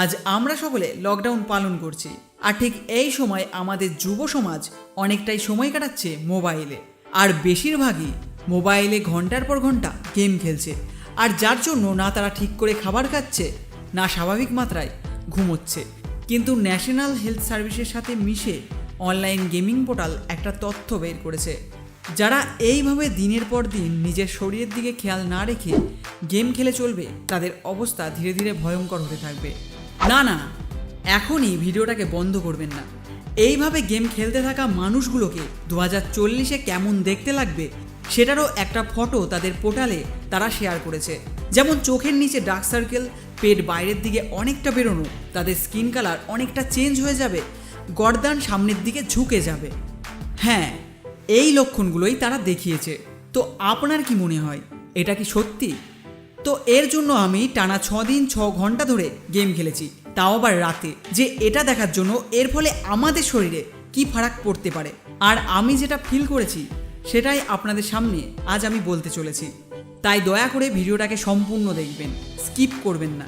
আজ আমরা সকলে লকডাউন পালন করছি, আর ঠিক এই সময় আমাদের যুব সমাজ অনেকটাই সময় কাটাচ্ছে মোবাইলে, আর বেশিরভাগই মোবাইলে ঘন্টার পর ঘন্টা গেম খেলছে। আর যার জন্য না তারা ঠিক করে খাবার খাচ্ছে, না স্বাভাবিক মাত্রায় ঘুমোচ্ছে। কিন্তু ন্যাশনাল হেলথ সার্ভিসের সাথে মিশে অনলাইন গেমিং পোর্টাল একটা তথ্য বের করেছে, যারা এইভাবে দিনের পর দিন নিজের শরীরের দিকে খেয়াল না রেখে গেম খেলে চলবে, তাদের অবস্থা ধীরে ধীরে ভয়ঙ্কর হতে থাকবে। না, এখনই ভিডিওটাকে বন্ধ করবেন না। এইভাবে গেম খেলতে থাকা মানুষগুলোকে 2040-এ কেমন দেখতে লাগবে সেটারও একটা ফটো তাদের পোর্টালে তারা শেয়ার করেছে। যেমন চোখের নিচে ডার্ক সার্কেল, পেট বাইরের দিকে অনেকটা বেরোনো, তাদের স্কিন কালার অনেকটা চেঞ্জ হয়ে যাবে, গর্দান সামনের দিকে ঝুঁকে যাবে। হ্যাঁ, এই লক্ষণগুলোই তারা দেখিয়েছে। তো আপনার কি মনে হয়, এটা কি সত্যি? তো এর জন্য আমি টানা 6 দিন 6 ঘন্টা ধরে গেম খেলেছি, তাও আবার রাতে, যে এটা দেখার জন্য এর ফলে আমাদের শরীরে কি ফারাক পড়তে পারে। আর আমি যেটা ফিল করেছি সেটাই আপনাদের সামনে আজ আমি বলতে চলেছি। তাই দয়া করে ভিডিওটাকে সম্পূর্ণ দেখবেন, স্কিপ করবেন না।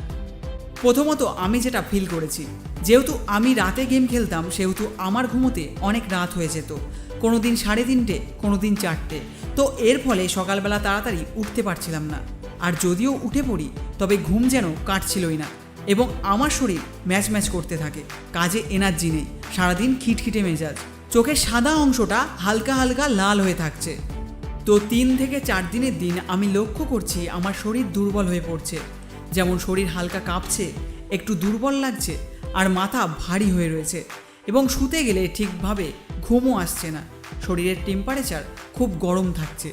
প্রথমত আমি যেটা ফিল করেছি, যেহেতু আমি রাতে গেম খেলতাম সেহেতু আমার ঘুমোতে অনেক রাত হয়ে যেত, কোনো দিন 3:30, কোনো দিন 4টে। তো এর ফলে সকালবেলা তাড়াতাড়ি উঠতে পারছিলাম না, আর যদিও উঠে পড়ি তবে ঘুম যেন কাটছিলই না, এবং আমার শরীর ম্যাচ করতে থাকে, কাজে এনার্জি নেই, সারাদিন খিটখিটে মেজাজ, চোখের সাদা অংশটা হালকা হালকা লাল হয়ে থাকছে। তো 3 থেকে 4 দিনের দিন আমি লক্ষ্য করছি আমার শরীর দুর্বল হয়ে পড়ছে। যেমন শরীর হালকা কাঁপছে, একটু দুর্বল লাগছে, আর মাথা ভারী হয়ে রয়েছে, এবং শুতে গেলে ঠিকভাবে ঘুমও আসছে না, শরীরের টেম্পারেচার খুব গরম থাকছে।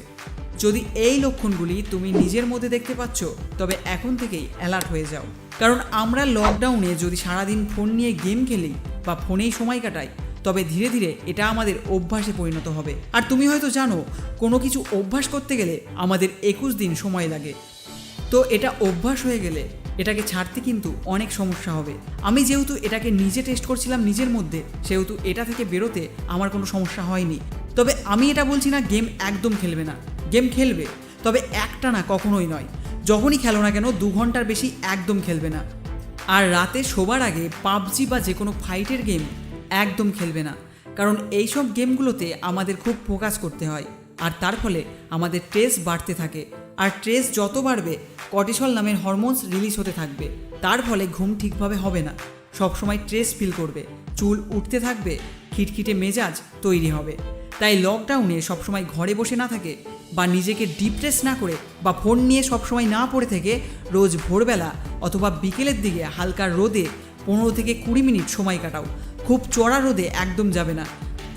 যদি এই লক্ষণগুলি তুমি নিজের মধ্যে দেখতে পাচ্ছ তবে এখন থেকেই অ্যালার্ট হয়ে যাও, কারণ আমরা লকডাউনে যদি সারাদিন ফোন নিয়ে গেম খেলি বা ফোনেই সময় কাটাই, তবে ধীরে ধীরে এটা আমাদের অভ্যাসে পরিণত হবে। আর তুমি হয়তো জানো, কোনো কিছু অভ্যাস করতে গেলে আমাদের 21 দিন সময় লাগে। তো এটা অভ্যাস হয়ে গেলে এটাকে ছাড়তে কিন্তু অনেক সমস্যা হবে। আমি যেহেতু এটাকে নিজে টেস্ট করছিলাম নিজের মধ্যে, সেহেতু এটা থেকে বেরোতে আমার কোনো সমস্যা হয়নি। তবে আমি এটা বলছি না গেম একদম খেলবে না, গেম খেলবে, তবে একটা না, কখনোই নয়। যখনই খেলো না কেন 2 ঘন্টার বেশি একদম খেলবে না। আর রাতে শোবার আগে পাবজি বা যে কোনো ফাইটের গেম একদম খেলবে না, কারণ এইসব গেমগুলোতে আমাদের খুব ফোকাস করতে হয়, আর তার ফলে আমাদের স্ট্রেস বাড়তে থাকে, আর স্ট্রেস যত বাড়বে কর্টিসল নামের হরমোনস রিলিজ হতে থাকবে, তার ফলে ঘুম ঠিকভাবে হবে না, সবসময় স্ট্রেস ফিল করবে, চুল উঠতে থাকবে, খিটখিটে মেজাজ তৈরি হবে। তাই লকডাউনে সবসময় ঘরে বসে না থাকে বা নিজেকে ডিপ্রেস না করে বা ফোন নিয়ে সবসময় না পড়ে থেকে রোজ ভোরবেলা অথবা বিকেলের দিকে হালকা রোদে 15 থেকে 20 মিনিট সময় কাটাও। খুব চড়া রোদে একদম যাবে না,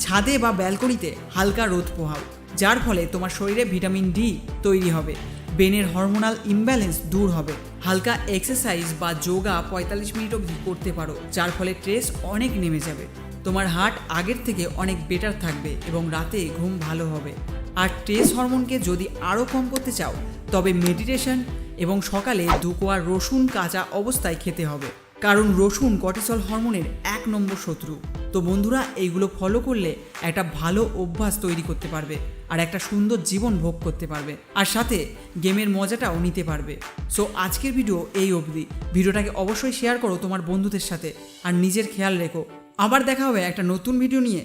ছাদে বা ব্যালকনিতে হালকা রোদ পোহাও, যার ফলে তোমার শরীরে ভিটামিন ডি তৈরি হবে, ব্রেনের হরমোনাল ইমব্যালেন্স দূর হবে। হালকা এক্সারসাইজ বা যোগা 45 মিনিট অবধি করতে পারো, যার ফলে স্ট্রেস অনেক নেমে যাবে, তোমার হার্ট আগের থেকে অনেক বেটার থাকবে এবং রাতে ঘুম ভালো হবে। আর স্ট্রেস হরমোনকে যদি আরও কম করতে চাও তবে মেডিটেশন এবং সকালে 2 কোয়া রসুন কাঁচা অবস্থায় খেতে হবে, কারণ রসুন কর্টিসল হরমোনের 1 নম্বর শত্রু। তো বন্ধুরা, এইগুলো ফলো করলে একটা ভালো অভ্যাস তৈরি করতে পারবে, আর একটা সুন্দর জীবন ভোগ করতে পারবে, আর সাথে গেমের মজাটাও নিতে পারবে। সো আজকের ভিডিও এই অবধি। ভিডিওটাকে অবশ্যই শেয়ার করো তোমার বন্ধুদের সাথে, আর নিজের খেয়াল রেখো। আবার দেখা হবে একটা নতুন ভিডিও নিয়ে।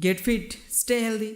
Get fit, stay healthy.